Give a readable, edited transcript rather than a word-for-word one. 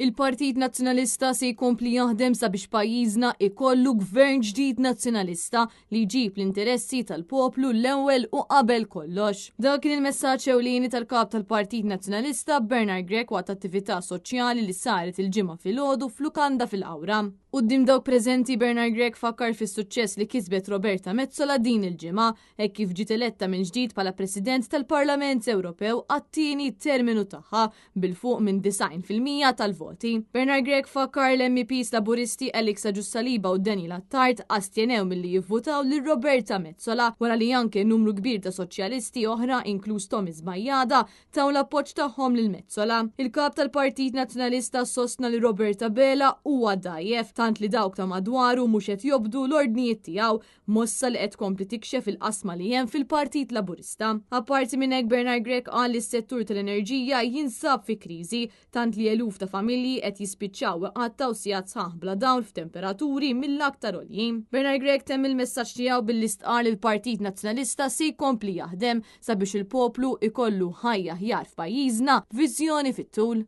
Il-Partit Nazzjonalista se jkompli jaħdem sabiex pajjiżna ikollu gvern ġdid nazzjonalista li jġib l-interessi tal-poplu l-ewwel u qabel kollox. Dak kien il-messaġġ ewlieni tal-kap tal-Partit Nazzjonalista Bernard Grech waqt attività soċjali li saret il-ġimgħa filgħodu f'Lukanda fil-Awra. Quddiem dawk preżenti Bernard Grech fakkar fis-suċċess li kisbet Roberta Metsola din il-ġimgħa hekk kif ġiet eletta minn ġdid bħala President tal-Parlament Ewropew għat-tieni terminu tagħha bil-fuq minn 90% tal-voti. Bernard Grech fakkar l-MPs Laburisti Alexa Ġussaliba u Daniel Attard astjenew milli jivvutaw lil Roberta Metsola wara li anke numru kbir ta' soċjalisti oħra inkluż Thomas Bajjada taw l-appoġġ tagħhom lil Metsola. Il-kap tal-Partit Nazzjonalista sostna li Roberta Bela huwa dajjef tant li dawk ta' madwaru mhux qed jobdu l-ordnijiet tiegħu mossa li qed tkompli tikxef il-qasma li hemm fil-Partit Laburista. Apparti minn hekk Bernard Grech qal li s-settur tal-enerġija jinsab fi kriżi tant li eluf ta' familji qed jispiċċaw weqgħat u sigħat sħaħ bla dawn f'temperaturi mill-aktar għoljin. Bernard Grech temm il-messaġġ tiegħu billi stqar li l-Partit Nazzjonalista se jkompli jaħdem sabiex il-poplu ikollu ħajja ħjar f'pajjiżna b'viżjoni fit-tul.